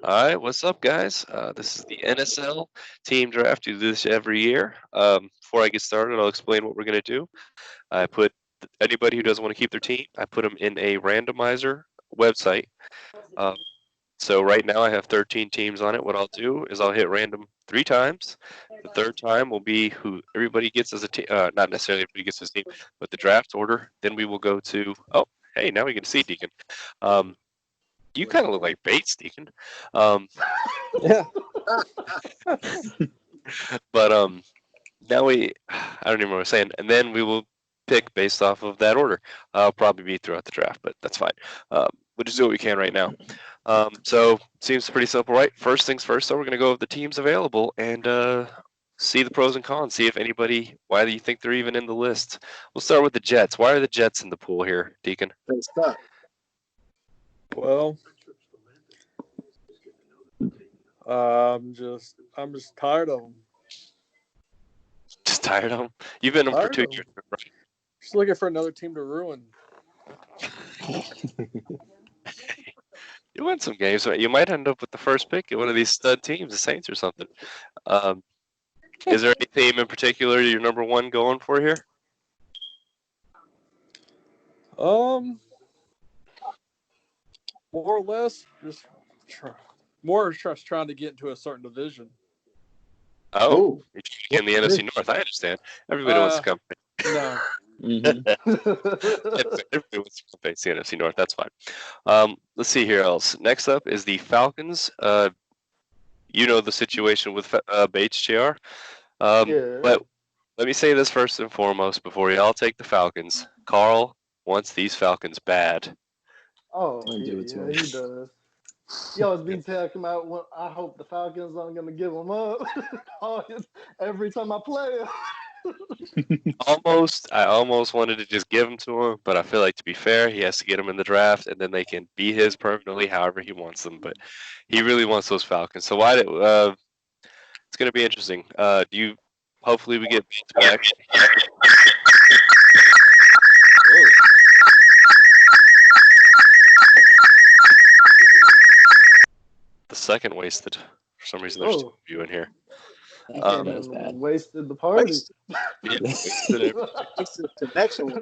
All right, what's up, guys? This is the NSL team draft. We do this every year. Before I get started, I'll explain what we're going to do. I put anybody who doesn't want to keep their team, I put them in a randomizer website. Um, so right now I have 13 teams on it. What I'll do is I'll hit random 3 times. The third time will be who everybody gets as a team. Not necessarily everybody gets as a team, but the draft order. Then we will go to. Oh, hey, now we can see Deacon. Um, you kind of look like Bates, Deacon. Um, Yeah. but now I don't even remember what I was saying. And then we will pick based off of that order. I'll probably be throughout the draft, but that's fine. We'll just do what we can right now. So seems pretty simple, right? First things first, though, we're going to go over the teams available and see the pros and cons. See if anybody, why do you think they're even in the list? We'll start with the Jets. Why are the Jets in the pool here, Deacon? They suck. Well, I'm just tired of them. Just tired of them? You've been in them for 2 years, right? Just looking for another team to ruin. You win some games, but you might end up with the first pick at one of these stud teams, the Saints or something. Is there any team in particular you're number one going for here? More or less, just trying to get into a certain division. Oh, in the NFC North, I understand. Everybody wants to come. No. Everybody wants to face the NFC North. That's fine. Let's see here else. Next up is the Falcons. You know the situation with Bates, JR. But let me say this first and foremost before y'all take the Falcons. Carl wants these Falcons bad. Oh, yeah, he does. He always be talking about when I hope the Falcons aren't going to give him up every time I play. I almost wanted to just give them to him, but I feel like to be fair, he has to get them in the draft, and then they can be his permanently, however he wants them. But he really wants those Falcons. So it's going to be interesting. Hopefully we get Bates back. The second wasted. For some reason, there's 2 of you in here. Wasted the party. Connection.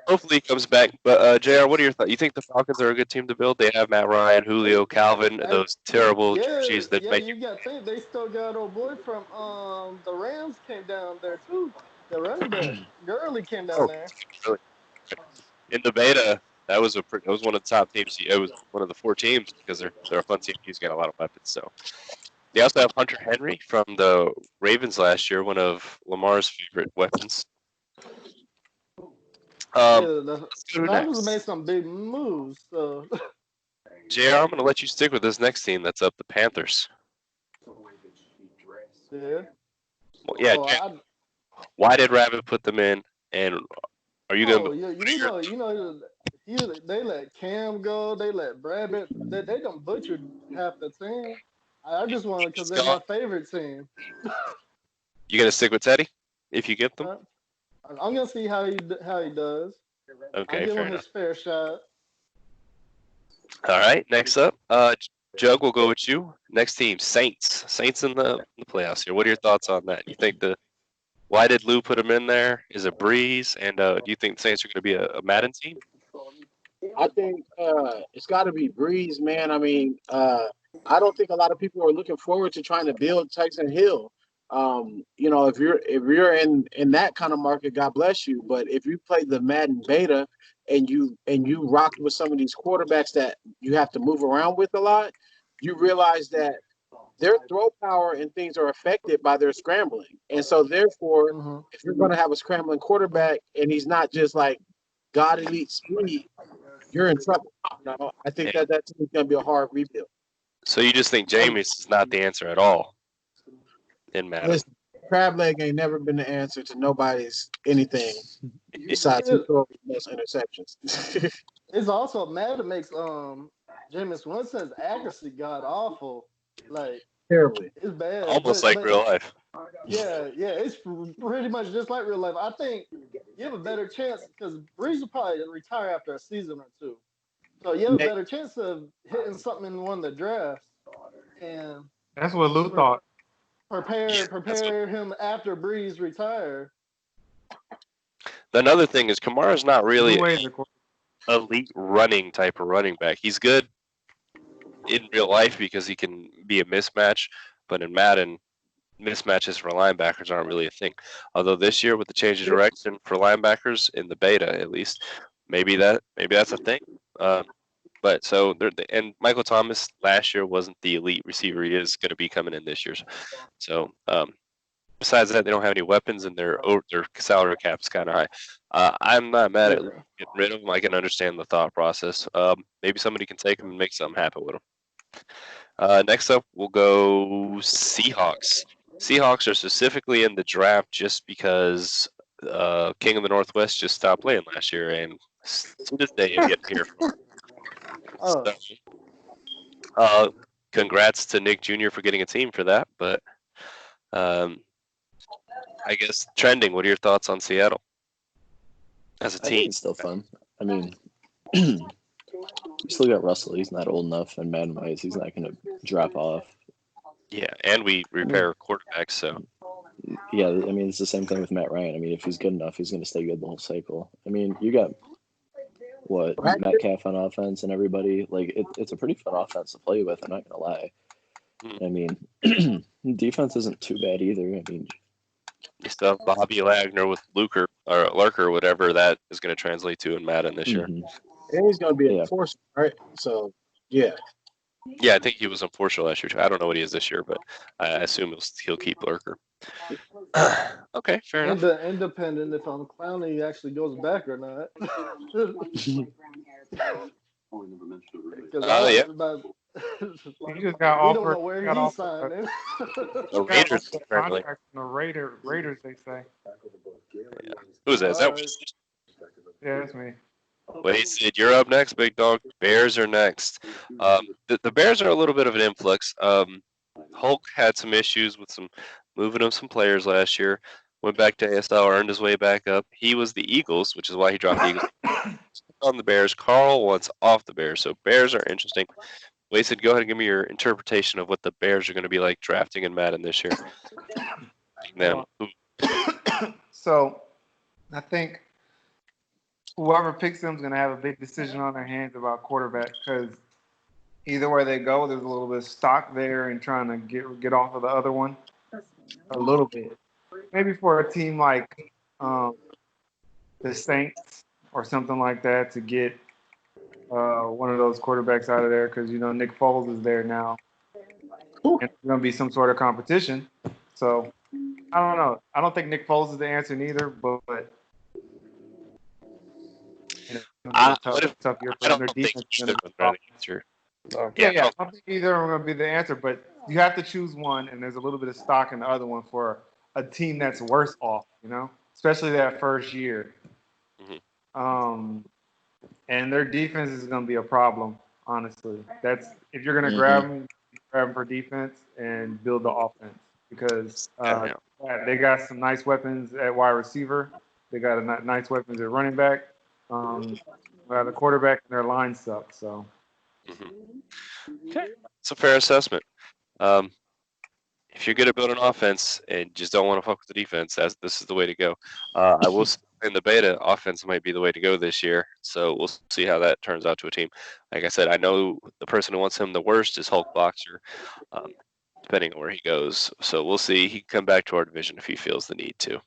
Hopefully he comes back. But JR, what are your thoughts? You think the Falcons are a good team to build? They have Matt Ryan, Julio, Calvin, those terrible jerseys that make you got to think they still got old boy from the Rams came down there too. The running back Gurley came down there. Really? In the beta, that was one of the top teams. It was one of the 4 teams because they're a fun team. He's got a lot of weapons. So they also have Hunter Henry from the Ravens last year, one of Lamar's favorite weapons. The Falcons made some big moves. So. JR, I'm going to let you stick with this next team that's up, the Panthers. Yeah. Well, yeah. Why did Rabbit put them in? And are you going to? They let Cam go. They let Rabbit. They done butchered half the team. I just want because they're my favorite team. You going to stick with Teddy if you get them? I'm gonna see how he does. Okay, I'll give fair him enough. his fair shot. All right, next up, Jug, we'll go with you. Next team, Saints. Saints in the playoffs here. What are your thoughts on that? You think why did Lou put him in there? Is it Breeze? And do you think the Saints are going to be a Madden team? I think it's got to be Breeze, man. I mean, I don't think a lot of people are looking forward to trying to build Tyson Hill. If you're in that kind of market, God bless you. But if you play the Madden beta and you rocked with some of these quarterbacks that you have to move around with a lot, you realize that their throw power and things are affected by their scrambling. And so therefore, if you're going to have a scrambling quarterback and he's not just like God elite speed, you're in trouble. No, I think that team's going to be a hard rebuild. So you just think Jameis is not the answer at all in Madden? Listen, crab leg ain't never been the answer to nobody's anything besides he throws most interceptions. It's also Madden makes Jameis Winston's accuracy god awful. Like terribly. It's bad. Almost like real life. Yeah, it's pretty much just like real life. I think you have a better chance because Breeze will probably retire after a season or 2. So you have a better chance of hitting something in one of the drafts. and That's what Lou thought. prepare him after Breeze retire. Another thing is Kamara's not really Lou Wade's a quarterback. elite running type of running back. He's good in real life because he can be a mismatch, but in Madden, mismatches for linebackers aren't really a thing. Although this year with the change of direction for linebackers in the beta at least, maybe that's a thing. But so and Michael Thomas last year wasn't the elite receiver he is going to be coming in this year. So besides that, they don't have any weapons and their salary cap's kind of high. I'm not mad at getting rid of them. I can understand the thought process. Maybe somebody can take them and make something happen with them. Next up, we'll go Seahawks. Seahawks are specifically in the draft just because King of the Northwest just stopped playing last year, and to this day, I'm getting here from. Congrats to Nick Jr. for getting a team for that, but I guess trending. What are your thoughts on Seattle as a I team? think it's still fun. I mean, you still got Russell. He's not old enough, and Madden wise, he's not going to drop off. Yeah, and we repair quarterbacks, so. Yeah, I mean, it's the same thing with Matt Ryan. I mean, if he's good enough, he's going to stay good the whole cycle. I mean, you got Metcalf on offense and everybody. Like, it's a pretty fun offense to play with. I'm not going to lie. I mean, defense isn't too bad either. I mean, You still have Bobby Wagner with Lurker, whatever that is going to translate to in Madden this year. And he's going to be an enforcer, right? So, yeah. Yeah, I think he was unfortunate last year too. I don't know what he is this year, but I assume he'll keep Lurker. Okay, fair enough. Independent if Clowney actually goes back or not. Yeah. He just got offered. We don't know where he's signed. The Raiders, apparently. The Raiders, they say. Yeah. Who's that? Is that Yeah, that's me. Wait, Sid, you're up next, big dog. Bears are next. The Bears are a little bit of an influx. Hulk had some issues with moving of some players last year. Went back to ASL, earned his way back up. He was the Eagles, which is why he dropped the Eagles. On the Bears. Carl wants off the Bears. So Bears are interesting. Sid, go ahead and give me your interpretation of what the Bears are going to be like drafting in Madden this year. So, I think whoever picks them is going to have a big decision on their hands about quarterback because either way they go, there's a little bit of stock there and trying to get off of the other one a little bit. Maybe for a team like the Saints or something like that to get one of those quarterbacks out of there because, Nick Foles is there now. And there's going to be some sort of competition. So, I don't know. I don't think Nick Foles is the answer neither, but tough year for their defense. I don't think either are going to be the answer, but you have to choose one, and there's a little bit of stock in the other one for a team that's worse off, especially that first year. Mm-hmm. And their defense is going to be a problem, honestly. That's if you're going to grab them for defense and build the offense because they got some nice weapons at wide receiver. They got nice weapons at running back. The quarterback and their line sucks. So, okay, it's a fair assessment. If you're good at building offense and just don't want to fuck with the defense, this is the way to go. I will say in the beta, offense might be the way to go this year. So we'll see how that turns out to a team. Like I said, I know the person who wants him the worst is Hulk Boxer, depending on where he goes. So we'll see. He can come back to our division if he feels the need to.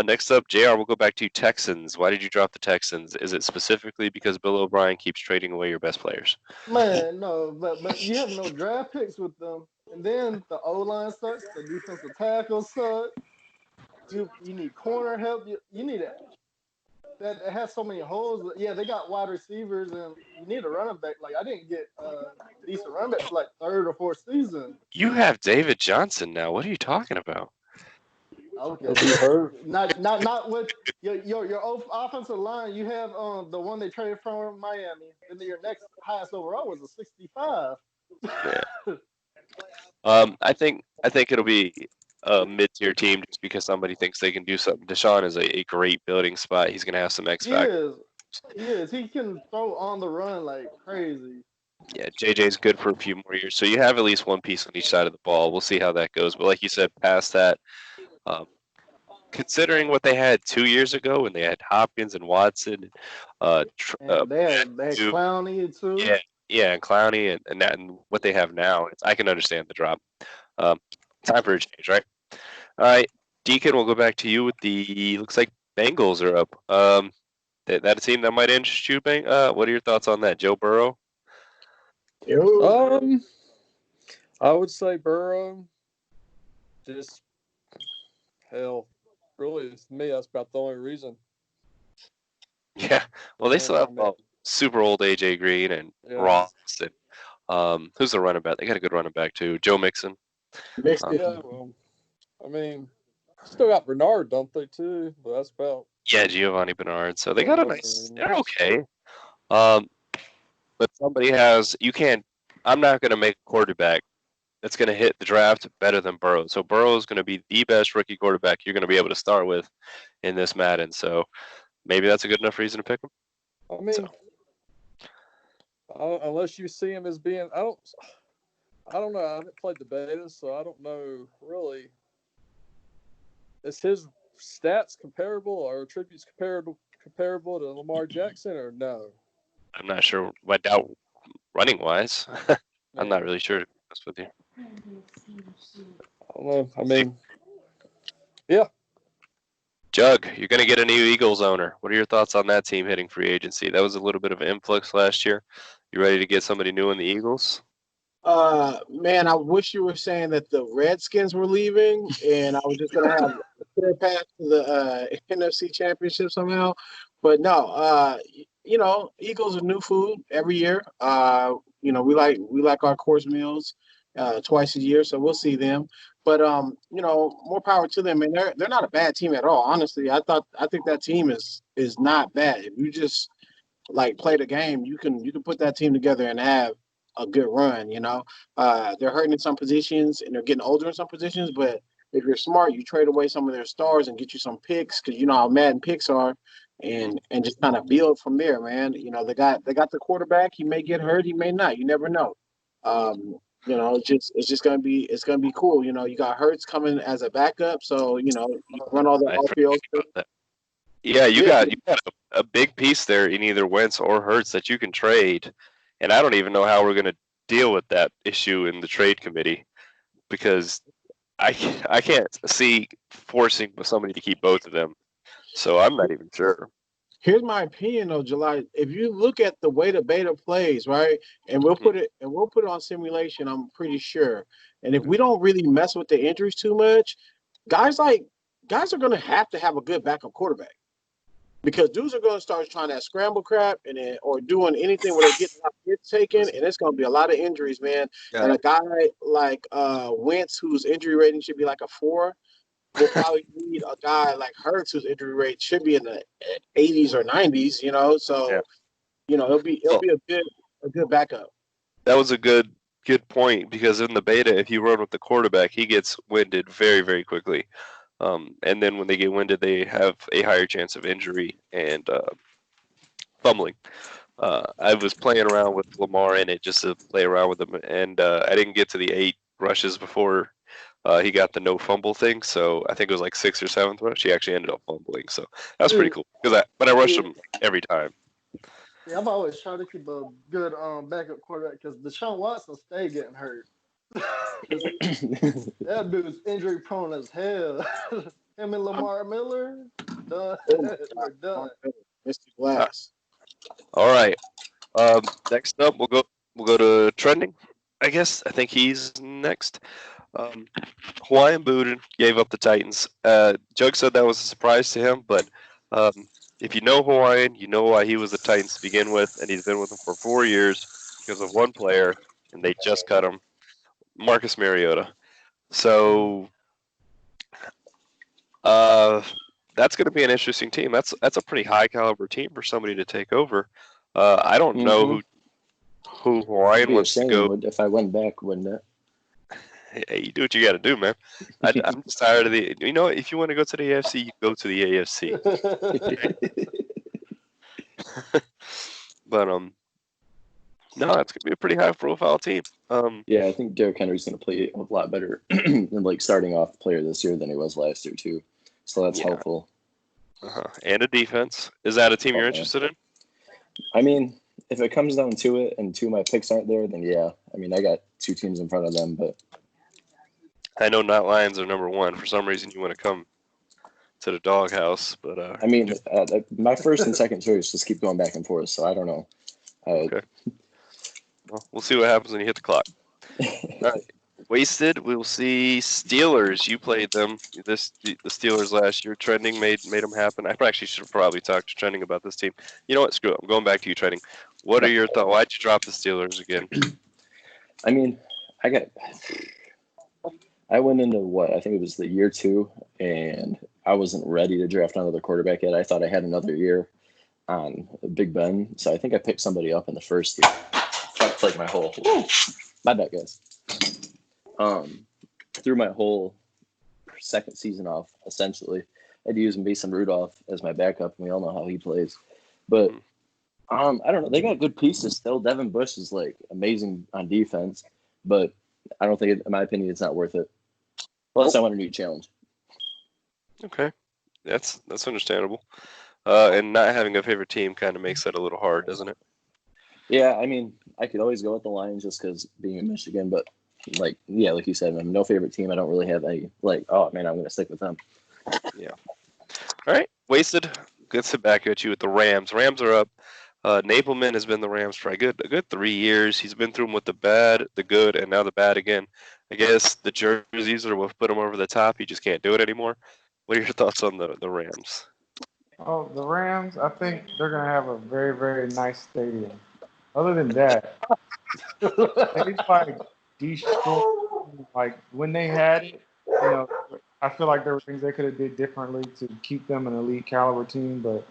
Next up, JR, we'll go back to Texans. Why did you drop the Texans? Is it specifically because Bill O'Brien keeps trading away your best players? Man, no, but you have no draft picks with them. And then the O-line sucks. The defensive tackle sucks. You need corner help. You need it. That has so many holes. Yeah, they got wide receivers, and you need a running back. Like, I didn't get decent running backs like third or fourth season. You have David Johnson now. What are you talking about? Okay. Not with your offensive line. You have the one they traded from Miami, and then your next highest overall was a 65. Yeah. I think it'll be a mid-tier team just because somebody thinks they can do something. Deshaun is a great building spot. He's gonna have some X factor. He is. He can throw on the run like crazy. Yeah, JJ's good for a few more years. So you have at least one piece on each side of the ball. We'll see how that goes. But like you said, past that, um, considering what they had 2 years ago when they had Hopkins and Watson, And they had Matthew, Clowney too. yeah, yeah, and Clowney and what they have now, I can understand the drop. Um, time for a change, right? All right, Deacon, we'll go back to you with the looks like Bengals are up. That a team that might interest you, what are your thoughts on that, Joe Burrow? Yo, I would say Burrow. Just hell, really, to me, that's about the only reason. Yeah, well, they still have I mean, super old AJ Green and yeah, Ross and who's the running back? They got a good running back too, Joe Mixon. mixed Um, it. yeah. Well, I mean, still got Bernard, don't they too? But that's about. yeah, Giovanni Bernard. So they got a nice. They're okay. But somebody has. You can't. I'm not going to make a quarterback that's going to hit the draft better than Burrow. So Burrow is going to be the best rookie quarterback you're going to be able to start with in this Madden. So maybe that's a good enough reason to pick him. I mean, unless you see him as being, I don't know. I haven't played the beta, so I don't know really. Is his stats comparable or attributes comparable to Lamar Jackson or no? I'm not sure. I doubt running wise. I'm not really sure, to be honest with you. I don't know. I mean, yeah. Jug, you're going to get a new Eagles owner. What are your thoughts on that team hitting free agency? That was a little bit of an influx last year. You ready to get somebody new in the Eagles? Man, I wish you were saying that the Redskins were leaving, and I was just gonna have a clear path to the NFC Championship somehow. But no, Eagles are new food every year. We like our course meals twice a year, so we'll see them. But more power to them. And they're not a bad team at all. Honestly, I think that team is not bad. If you just like play the game, you can put that team together and have a good run. They're hurting in some positions and they're getting older in some positions. But if you're smart, you trade away some of their stars and get you some picks because you know how Madden picks are, and just kind of build from there, man. They got the quarterback. He may get hurt, he may not. You never know. It's gonna be cool. You got Hurts coming as a backup, so you can run all the I RPOs. forgot about that. Yeah, you Yeah, got a big piece there in either Wentz or Hurts that you can trade, and I don't even know how we're going to deal with that issue in the trade committee because I can't see forcing somebody to keep both of them. So I'm not even sure. here's my opinion though, July. If you look at the way the beta plays, right, and we'll put it on simulation, I'm pretty sure. And if we don't really mess with the injuries too much, guys are gonna have to have a good backup quarterback. Because dudes are gonna start trying that scramble crap or doing anything where they get hits taken, and it's gonna be a lot of injuries, man. Yeah. And a guy like Wentz, whose injury rating should be like a 4, will probably need a guy like Hurts, whose injury rate should be in the 80s or 90s. Yeah. So it'll be a good backup. That was a good point because in the beta, if you run with the quarterback, he gets winded very, very quickly. And then when they get winded, they have a higher chance of injury and fumbling. I was playing around with Lamar in it just to play around with him, and I didn't get to the 8 rushes before he got the no fumble thing. So I think it was like 6th or 7th rush. He actually ended up fumbling. So that was pretty cool but I rushed him every time. Yeah, I've always tried to keep a good backup quarterback because Deshaun Watson stay getting hurt. That dude's injury prone as hell. Him and Lamar Miller, done. They're done. Mr. Glass. All right. Next up, we'll go to trending. I guess I think he's next. Hawaiian Booten gave up the Titans. Jug said that was a surprise to him, but if you know Hawaiian, you know why he was the Titans to begin with, and he's been with them for 4 years because of one player, and they just cut him, Marcus Mariota. So that's going to be an interesting team. That's a pretty high caliber team for somebody to take over. I don't know who Hawaiian wants to go. If I went back, wouldn't it? Hey, you do what you got to do, man. I'm just tired of the. If you want to go to the AFC, you go to the AFC. But No, it's gonna be a pretty high-profile team. Yeah, I think Derrick Henry's going to play a lot better than like starting off player this year than he was last year too. So that's Yeah. helpful. And a defense. Is that a team you're Okay. interested in? I mean, if it comes down to it and two of my picks aren't there, then yeah. I mean, I got two teams in front of them, but I know not Lions are number one. For some reason, you want to come to the doghouse, but I mean, my first and second choice just keep going back and forth. So I don't know. okay. Well, we'll see what happens when you hit the clock. All right. Wasted. We'll see Steelers. You played them. The Steelers last year. Trending made them happen. I actually should probably talk to Trending about this team. You know what? Screw it. I'm going back to you, Trending. What are your thoughts? Why'd you drop the Steelers again? I mean, I went into I think it was the year 2, and I wasn't ready to draft another quarterback yet. I thought I had another year on Big Ben, so I think I picked somebody up in the first year. Fucked like my whole. My bad, guys. Threw my whole second season off, essentially. I had to use Mason Rudolph as my backup, and we all know how he plays. But I don't know. They got good pieces still. Devin Bush is like amazing on defense, but I don't think, in my opinion, it's not worth it. Plus, I want a new challenge. Okay, that's understandable. And not having a favorite team kind of makes that a little hard, doesn't it? Yeah, I mean, I could always go with the Lions just because being in Michigan, but like you said, I'm no favorite team. I don't really have any oh man, I'm going to stick with them. Yeah. All right, Wasted. Good to back at you with the Rams. Rams are up. Napleman has been the Rams for a good 3 years. He's been through them with the bad, the good, and now the bad again. I guess the jerseys are what put him over the top. He just can't do it anymore. What are your thoughts on the Rams? Oh, the Rams, I think they're going to have a very, very nice stadium. Other than that, they like destroyed. Like when they had it, I feel like there were things they could have did differently to keep them an elite caliber team, but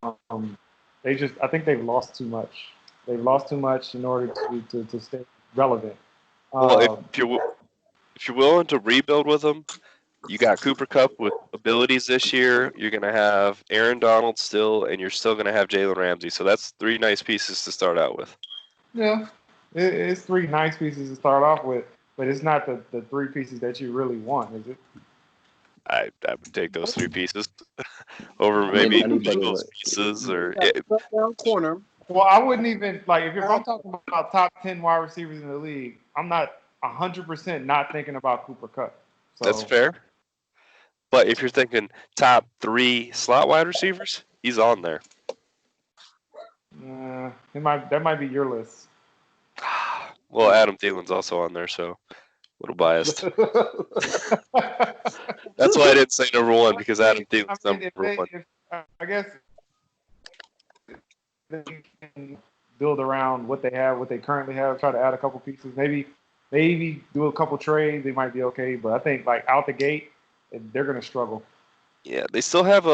I think they've lost too much. They've lost too much in order to stay relevant. Well, if you're willing to rebuild with them, you got Cooper Kupp with abilities this year. You're going to have Aaron Donald still, and you're still going to have Jalen Ramsey. So that's 3 nice pieces to start out with. Yeah, it's 3 nice pieces to start off with, but it's not the 3 pieces that you really want, is it? I would take those 3 pieces over maybe those pieces or down corner. Well, I wouldn't even if I'm talking about top 10 wide receivers in the league, I'm not 100% not thinking about Cooper Kupp. So. That's fair. But if you're thinking top 3 slot wide receivers, he's on there. That might be your list. Well, Adam Thielen's also on there, so a little biased. That's why I didn't say number 1, because Adam Thielen's number 1. I guess they can build around what they have, what they currently have, try to add a couple pieces. Maybe do a couple trades. They might be okay, but I think out the gate, they're going to struggle. Yeah, they still have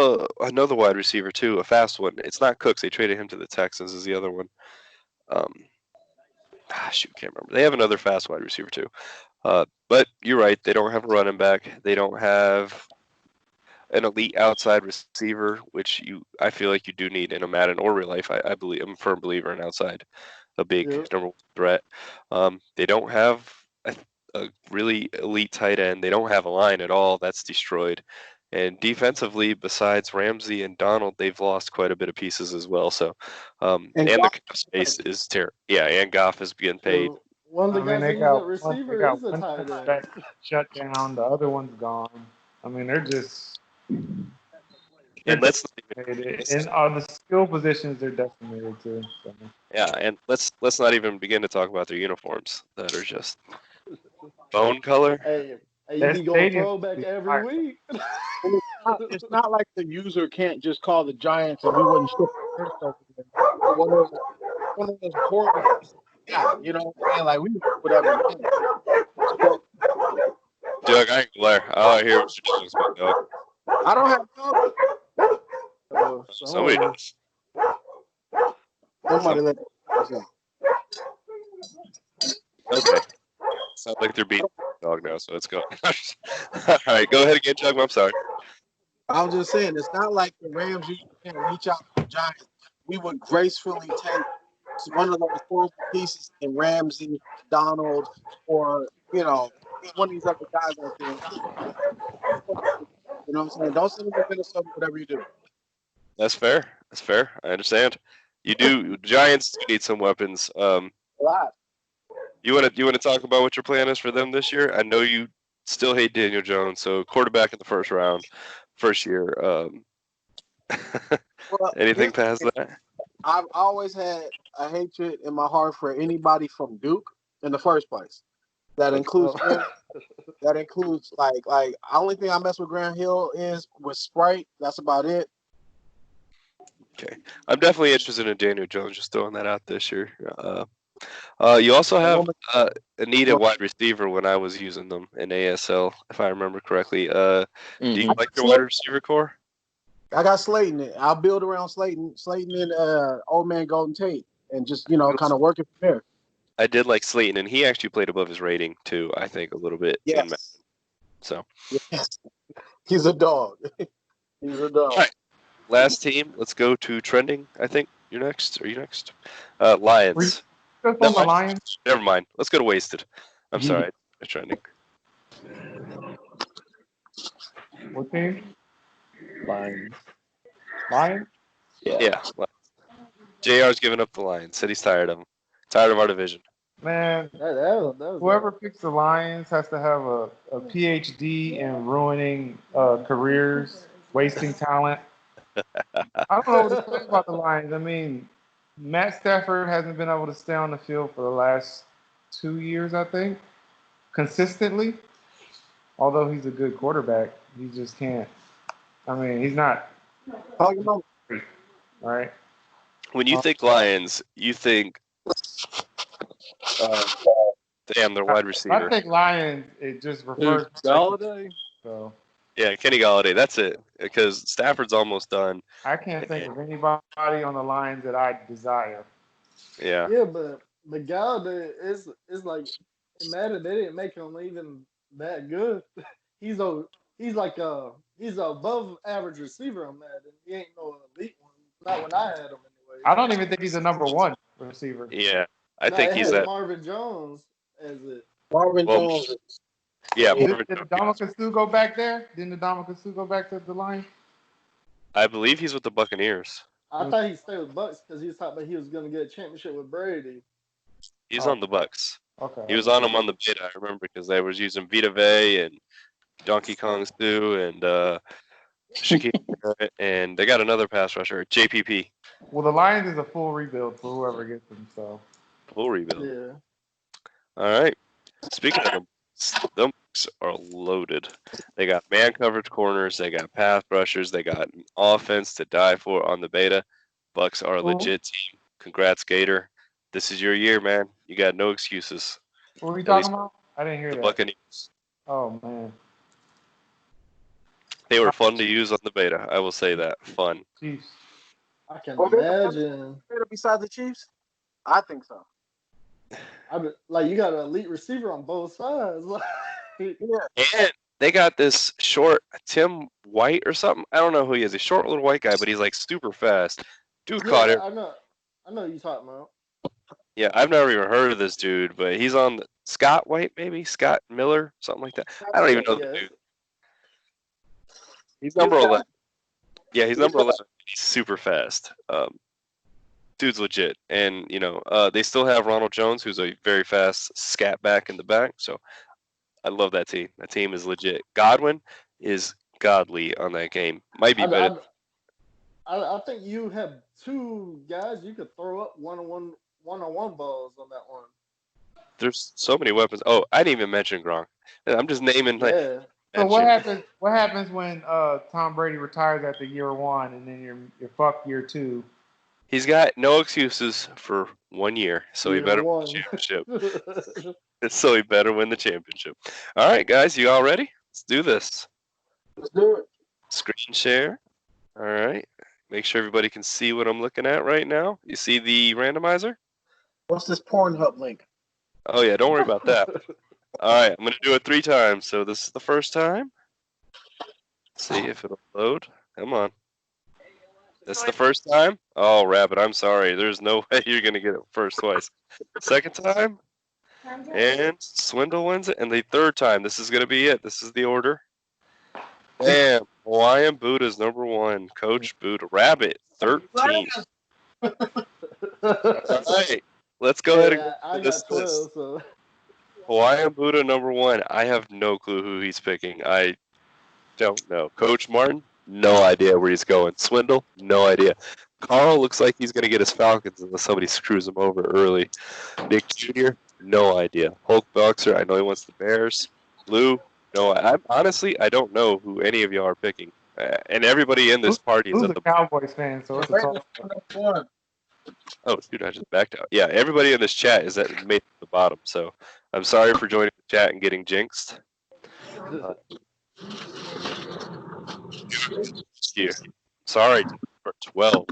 another wide receiver too, a fast one. It's not Cooks. They traded him to the Texans. Is the other one? Can't remember. They have another fast wide receiver too. But you're right. They don't have a running back. They don't have an elite outside receiver, which I feel like you do need in a Madden or real life. I believe I'm a firm believer in outside, a big number 1 threat. They don't have a really elite tight end. They don't have a line at all. That's destroyed. And defensively, besides Ramsey and Donald, they've lost quite a bit of pieces as well. So, and the space is terrible. Yeah, and Goff is getting paid. One of the guys who's a receiver is a tight end. Shut down. The other one's gone. I mean, they're just. And on the skill positions, they're decimated too. So. Yeah, and let's not even begin to talk about their uniforms that are just bone color. Hey, you be going throwback every week. It's not like the user can't just call the Giants and we wouldn't ship one of those important. Yeah, you know what I'm saying? Like we whatever. Doug, I ain't gonna lie. I hear what you're talking about, Doug. I don't have Doug. Somebody does. Somebody let. Okay. Sounds like they're beating the dog now, so let's go. All right, go ahead again, Chuck. I'm sorry. I was just saying, it's not like the Rams can't reach out to the Giants. We would gracefully take one of those four pieces in Ramsey, Donald, or one of these other guys out there. You know what I'm saying? Don't send him to Minnesota, whatever you do. That's fair. That's fair. I understand. You do. Giants do need some weapons. A lot. You want to talk about what your plan is for them this year? I know you still hate Daniel Jones, so quarterback in the first round, first year. Well, Anything past that? I've always had a hatred in my heart for anybody from Duke in the first place. That includes him. That includes like only thing I mess with Graham Hill is with Sprite. That's about it. Okay, I'm definitely interested in Daniel Jones. Just throwing that out this year. You also have a need at wide receiver when I was using them in ASL, if I remember correctly. Do you like your wide receiver core? I got Slayton. I'll build around Slayton and old man Golden Tate, and just kind of work it from there. I did like Slayton, and he actually played above his rating too. I think a little bit. Yes. So. Yes. He's a dog. He's a dog. All right. Last team. Let's go to trending. I think you're next. Are you next? Lions. On the Lions. Never mind. Let's go to wasted. I'm sorry. Trending. What team? Lions. Lions? Yeah. JR's giving up the Lions. Said he's tired of them. Tired of our division. that Man, was whoever picks the Lions has to have a PhD in ruining careers, wasting talent. I don't know what to say about the Lions. I mean, Matt Stafford hasn't been able to stay on the field for the last 2 years, I think, consistently. Although he's a good quarterback, he just can't. I mean, he's not. How you know? All right. When you think Lions, you think their wide receiver. I think Lions, it just refers to Galladay. So yeah, Kenny Galladay. That's it. Because Stafford's almost done. I can't think of anybody on the Lions that I desire. Yeah. Yeah, but Galladay is like it mattered. They didn't make him even that good. He's above average receiver on Madden. He ain't no elite one. Not when I had him anyway. I don't even think he's a number one receiver. Yeah. I think he's that. Marvin Jones as it. Marvin Jones. Yeah. Did Ndamukong Suh go back there? Didn't Ndamukong Suh go back to the Lions? I believe he's with the Buccaneers. I thought he stayed with Bucks because he was talking about he was going to get a championship with Brady. He's on the Bucks. Okay. He was on them on the beta, I remember, because they was using Vita Vey and Donkey Kong Stu and Shaquille and they got another pass rusher, JPP. Well, the Lions is a full rebuild for whoever gets them. So Full rebuild. Yeah. All right. Speaking of them Bucks are loaded. They got man coverage corners. They got pass rushers. They got an offense to die for on the beta. Bucks are a legit team. Congrats, Gator. This is your year, man. You got no excuses. what were we talking about? I didn't hear The that. Buccaneers. Oh man. They were fun to use on the beta. I will say that. Fun. Chiefs. I can imagine. Besides the Chiefs, I think so. You got an elite receiver on both sides. And they got this short Tim White or something. I don't know who he is. A short little white guy, but he's like super fast. Dude caught it. I know who you talking about. Yeah, I've never even heard of this dude, but he's on Scott White, maybe Scott Miller, something like that. I don't even know the dude. He's number 11. Yeah, he's number 11. He's super fast. Dude's legit, and they still have Ronald Jones, who's a very fast scat back in the back. So I love that team. That team is legit. Godwin is godly on that game. Might be better. I think you have two guys you could throw up one-on-one balls on that one. There's so many weapons. Oh, I didn't even mention Gronk. I'm just naming like. Yeah. So what happens when Tom Brady retires after year one and then you're fucked year two? He's got no excuses for 1 year, so he better win the championship. So he better win the championship. All right, guys, you all ready? Let's do this. Let's do it. Screen share. All right. Make sure everybody can see what I'm looking at right now. You see the randomizer? What's this Pornhub link? Oh, yeah, don't worry about that. All right, I'm going to do it 3 times. So this is the first time. See if it'll load. Come on. This the first time? Oh, Rabbit, I'm sorry. There's no way you're gonna get it first twice. Second time, and Swindle wins it, and the third time. This is gonna be it. This is the order. Bam! Hawaiian Buddha's number 1. Coach Buddha. Rabbit 13. All right, let's go ahead and go I through this got 12, list. so Hawaiian Buddha number 1. I have no clue who he's picking. I don't know. Coach Martin, no idea where he's going. Swindle, no idea. Carl looks like he's going to get his Falcons unless somebody screws him over early. Nick Jr., no idea. Hulk Boxer, I know he wants the Bears. Lou, no. I don't know who any of y'all are picking. And everybody in this party is Who's at a the Cowboys fan? So it's a Raiders toss. are number 1. Oh, dude, I just backed out. Yeah, everybody in this chat is at made at the bottom. So I'm sorry for joining the chat and getting jinxed. Here, sorry for 12.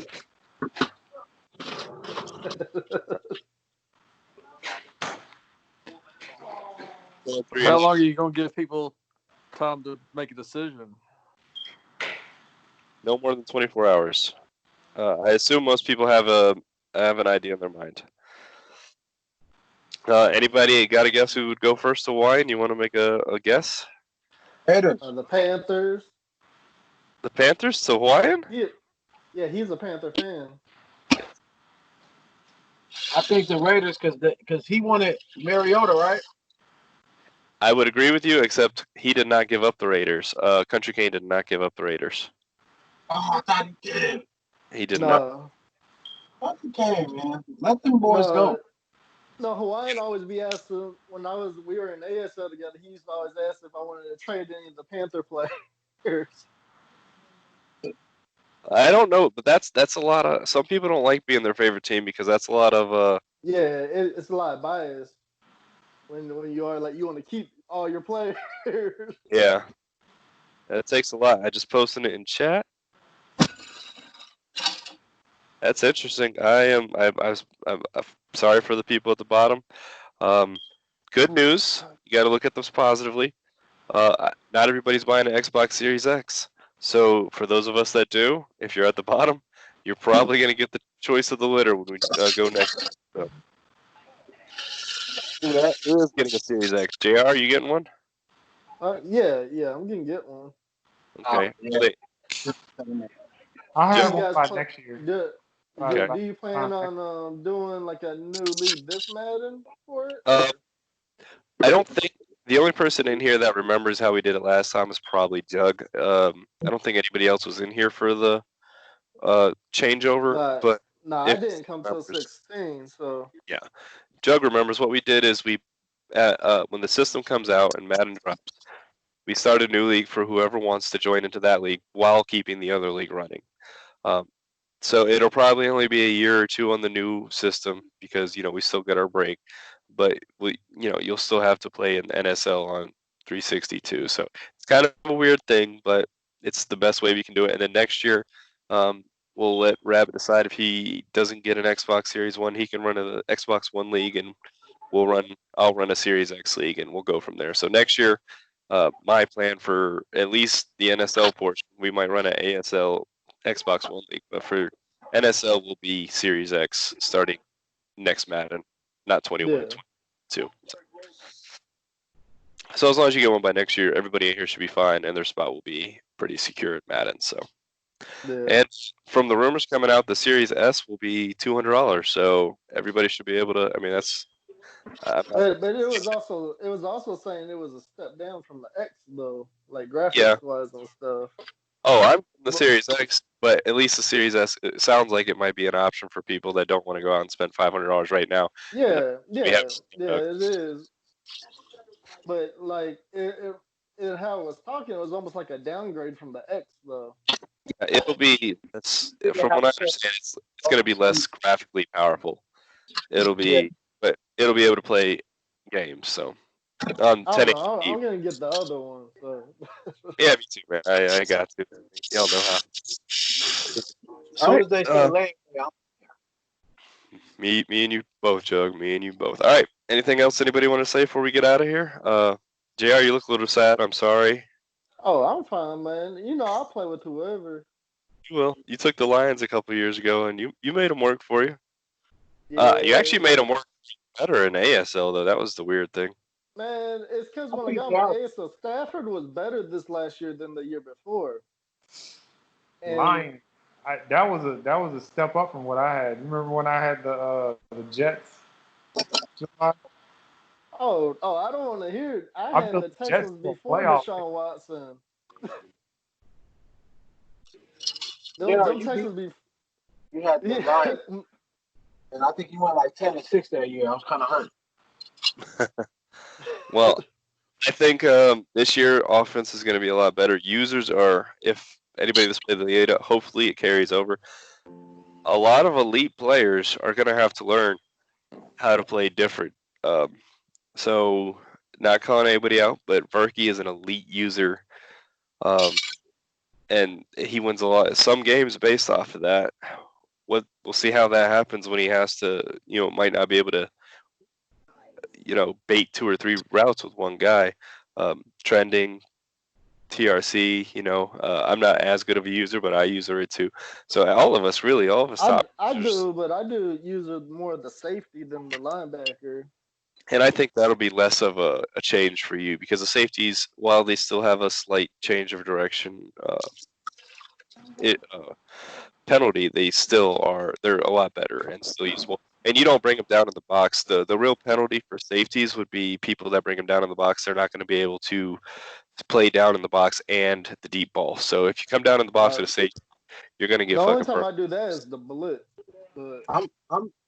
How long are you gonna give people time to make a decision? No more than 24 hours. I assume most people have an idea in their mind. Anybody got a guess who would go first to Hawaiian? You want to make a guess? Raiders. the Panthers. The Panthers to Hawaiian? Yeah, he's a Panther fan. I think the Raiders because he wanted Mariota, right? I would agree with you, except he did not give up the Raiders. Country Kane did not give up the Raiders. Oh, I thought he did. He did not. No, Country Kane, man. Let them boys go. No, Hawaiian always be asking when we were in ASL together. He used to always ask if I wanted to trade any of the Panther players. I don't know, but that's a lot of. Some people don't like being their favorite team because that's a lot of. Yeah, it's a lot of bias when you are like you want to keep all your players. Yeah, it takes a lot. I just posted it in chat. That's interesting. I'm sorry for the people at the bottom. Good news. You got to look at this positively. Not everybody's buying an Xbox Series X. So for those of us that do, if you're at the bottom, you're probably going to get the choice of the litter when we go next. So. Who is getting a Series X? JR, you getting one? Yeah, I'm gonna get one. Okay. I'll have You one guys by play- next year. Do you plan on doing like a new league this Madden for it? I don't think the only person in here that remembers how we did it last time is probably Doug. I don't think anybody else was in here for the changeover, but I didn't come till 16, so yeah, Jug remembers what we did is we when the system comes out and Madden drops, we start a new league for whoever wants to join into that league while keeping the other league running. So it'll probably only be a year or two on the new system because we still get our break, but you'll still have to play in NSL on 362. So it's kind of a weird thing, but it's the best way we can do it. And then next year, we'll let Rabbit decide if he doesn't get an Xbox Series One, he can run an Xbox One league, and I'll run a Series X league, and we'll go from there. So next year, my plan for at least the NSL portion, we might run an ASL Xbox One league, but for NSL will be Series X starting next Madden, not 21, 22. So as long as you get one by next year, everybody in here should be fine, and their spot will be pretty secure at Madden. So, and from the rumors coming out, the Series S will be $200. So everybody should be able to. I mean, that's. But it was also saying it was a step down from the X though, like graphics wise and stuff. Oh, I'm the Series X, but at least the Series S, it sounds like it might be an option for people that don't want to go out and spend $500 right now. Yeah, it is. But like how it was talking, it was almost like a downgrade from the X though. It'll be, from what I understand, it's going to be less graphically powerful. It'll be, but it'll be able to play games. So on 1080p. I'm gonna get the other one. So. Yeah, me too, man. I got to. Y'all know how. Soon as they say lame, Me and you both, Jug. Me and you both. All right. Anything else anybody want to say before we get out of here? JR, you look a little sad. I'm sorry. Oh, I'm fine, man. I'll play with whoever. You will. You took the Lions a couple years ago, and you made them work for you. Yeah, You actually made them work better in ASL, though. That was the weird thing. man, it's because when I think got my Dallas- ASL, Stafford was better this last year than the year before. And Lions. That was a step up from what I had. You remember when I had the Jets? oh, I don't want to hear it. I I had built the the Jets Texans for before playoff. Deshaun Watson. You know, Them Texans be you had the Lions, and I think you went like 10-6 that year. I was kind of hurt. Well, I think this year offense is going to be a lot better. Users are, if anybody that's played the beta, hopefully it carries over. A lot of elite players are going to have to learn how to play different. So, not calling anybody out, but Verky is an elite user, and he wins a lot. Some games based off of that. We'll see how that happens when he has to, might not be able to, bait 2 or 3 routes with one guy. Trending, TRC, I'm not as good of a user, but I use it too. So all of us top I users. do, but I do use more of the safety than the linebacker. And I think that'll be less of a change for you because the safeties, while they still have a slight change of direction, penalty, they're a lot better and still useful. And you don't bring them down in the box. The real penalty for safeties would be people that bring them down in the box. They're not going to be able to play down in the box and the deep ball. So if you come down in the box with a safety, you're going to get the only fucking time burned. I do that is the blitz. But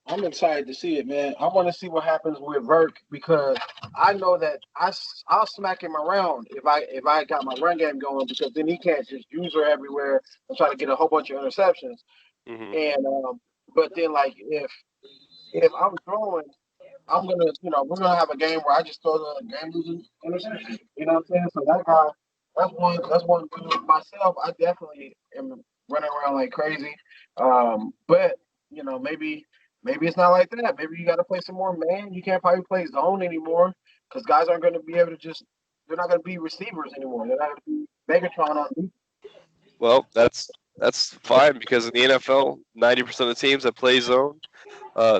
I'm excited to see it, man. I want to see what happens with Verk because I know that I'll smack him around if I got my run game going because then he can't just use her everywhere and try to get a whole bunch of interceptions. Mm-hmm. And but then like if I'm throwing, I'm gonna we're gonna have a game where I just throw the game losing interception. You know what I'm saying? So that guy, that's one dude. Myself, I definitely am running around like crazy. But maybe it's not like that. Maybe you got to play some more man. You can't probably play zone anymore because guys aren't going to be able to they're not going to be receivers anymore. They're not going to be Megatron on defense. Well, that's fine because in the NFL, 90% of the teams that play zone,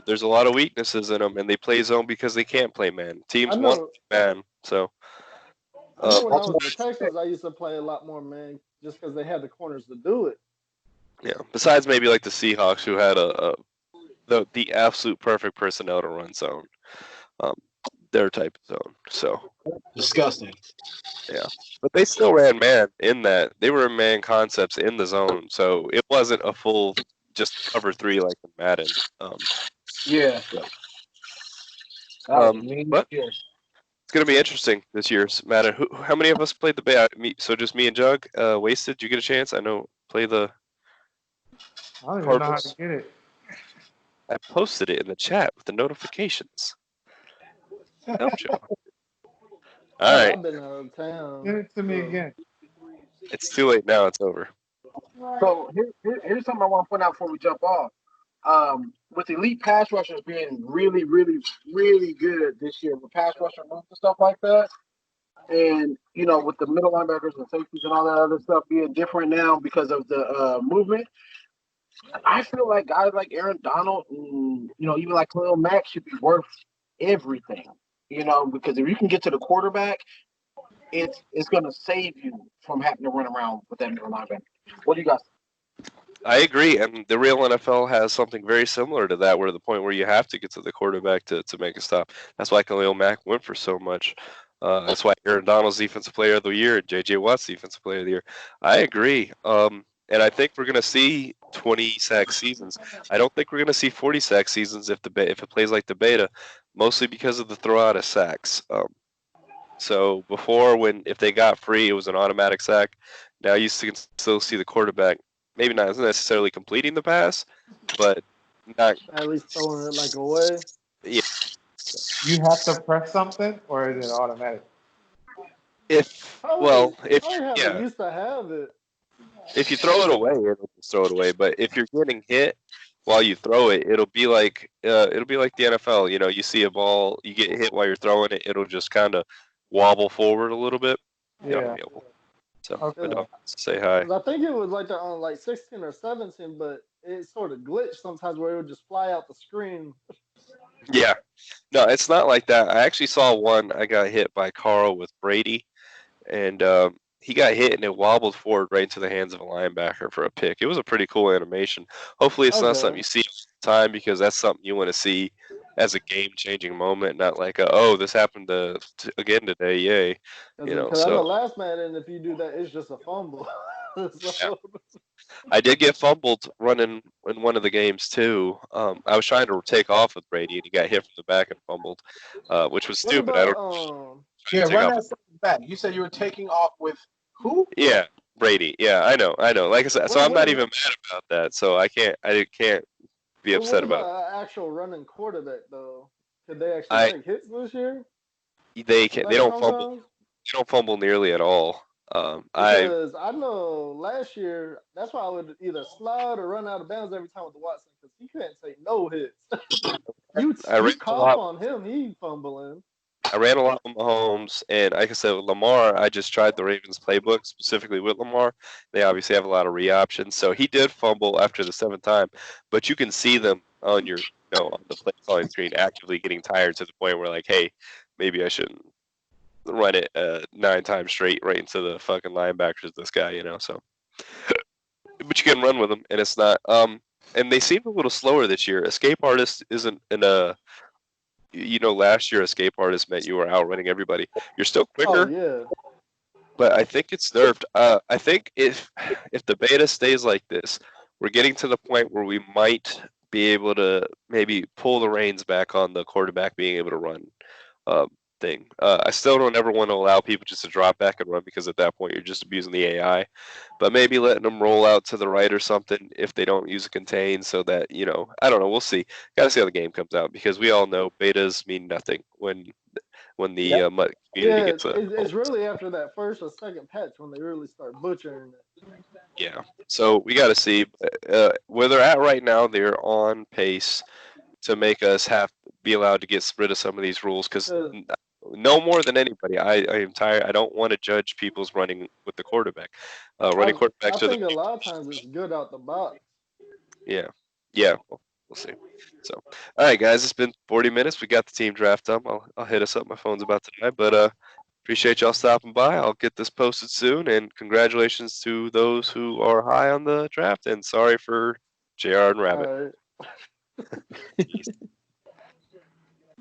there's a lot of weaknesses in them, and they play zone because they can't play man. Teams want man, so. I know when I was the Texans, I used to play a lot more man just because they had the corners to do it. Yeah. Besides maybe like the Seahawks, who had the absolute perfect personnel to run zone, their type of zone. So. Disgusting. Yeah, but they still ran man in that. They were man concepts in the zone, so it wasn't a full just cover 3 like in Madden. Yeah. But it's gonna be interesting this year's Madden. How many of us played the beta? So just me and Jug. Wasted. Did you get a chance? I know. Play the. I don't even know how to get it. I posted it in the chat with the notifications. Don't you? All right. I've been out of town. Send it to me again. It's too late now. It's over. So here's something I want to point out before we jump off. With elite pass rushers being really, really, really good this year with pass rusher moves and stuff like that, and with the middle linebackers and safeties and all that other stuff being different now because of the movement, I feel like guys like Aaron Donald and even like Khalil Mack should be worth everything. Because if you can get to the quarterback, it's going to save you from having to run around with that middle linebacker. What do you guys think? I agree, and the real NFL has something very similar to that, where the point where you have to get to the quarterback to make a stop. That's why Khalil Mack went for so much. That's why Aaron Donald's Defensive Player of the Year and J.J. Watt's Defensive Player of the Year. I agree, and I think we're going to see 20 sack seasons. I don't think we're going to see 40 sack seasons if it plays like the beta, mostly because of the throw out of sacks. So before, if they got free, it was an automatic sack. Now you can still see the quarterback. Maybe not necessarily completing the pass, but not at least throwing it like away. Yeah. You have to press something, or is it automatic? If it used to have it. If you throw it away, it'll just throw it away. But if you're getting hit while you throw it, it'll be like the NFL. You see a ball, you get hit while you're throwing it, it'll just kind of wobble forward a little bit. Yeah. So Okay. my dog wants to say hi. 'Cause I think it was like on like 16 or 17, but it sort of glitched sometimes where it would just fly out the screen. Yeah. No, it's not like that. I actually saw one. I got hit by Carl with Brady, and he got hit and it wobbled forward right into the hands of a linebacker for a pick. It was a pretty cool animation. Hopefully, it's not something Okay. you see all the time because that's something you want to see as a game-changing moment, not like oh, this happened again today, yay. Because I know So last man, and if you do that, it's just a fumble. yeah. So, I did get fumbled running in one of the games too. I was trying to take off with Brady and he got hit from the back and fumbled, which was what stupid. I about don't try Yeah, to take run off. that second back. You said you were taking off with who? Yeah, Brady. Yeah, I know. Like I said, so I'm what not even mad about that. So I can't be what upset about about an actual running quarterback though? Could they actually it. take hits this year? They can. They Like don't fumble. sometimes? They don't fumble nearly at all. I Because I know last year that's why I would either slide or run out of bounds every time with the Watson because he couldn't take no hits. I ran you a cough lot. on him, he fumbling. I ran a lot with Mahomes, and like I said, with Lamar, I just tried the Ravens playbook specifically with Lamar. They obviously have a lot of re-options, so he did fumble after the seventh time, but you can see them on your, on the play calling screen actively getting tired to the point where like, hey, maybe I shouldn't run it 9 times straight right into the fucking linebackers. This guy, so. But you can run with them, and it's not. And they seem a little slower this year. Escape Artist isn't in a. Last year Escape Artist meant you were outrunning everybody. You're still Oh quicker, yeah. but I think it's nerfed. I think if the beta stays like this, we're getting to the point where we might be able to maybe pull the reins back on the quarterback being able to run. Um, thing. I still don't ever want to allow people just to drop back and run because at that point you're just abusing the AI. But maybe letting them roll out to the right or something if they don't use a contain so that, I don't know. We'll see. Got to see how the game comes out because we all know betas mean nothing when the Yep. MUT community Yeah, gets a. it's really after that first or second patch when they really start butchering it. Yeah. So we got to see. Where they're at right now, they're on pace to make us be allowed to get rid of some of these rules because 'Cause no more than anybody. I am tired. I don't want to judge people's running with the quarterback. Running I quarterbacks are the think a lot of times it's good out the box. yeah, yeah. We'll see. So, all right, guys, it's been 40 minutes. We got the team draft up. I'll hit us up. My phone's about to die, but appreciate y'all stopping by. I'll get this posted soon, and congratulations to those who are high on the draft. And sorry for JR and Rabbit. All right.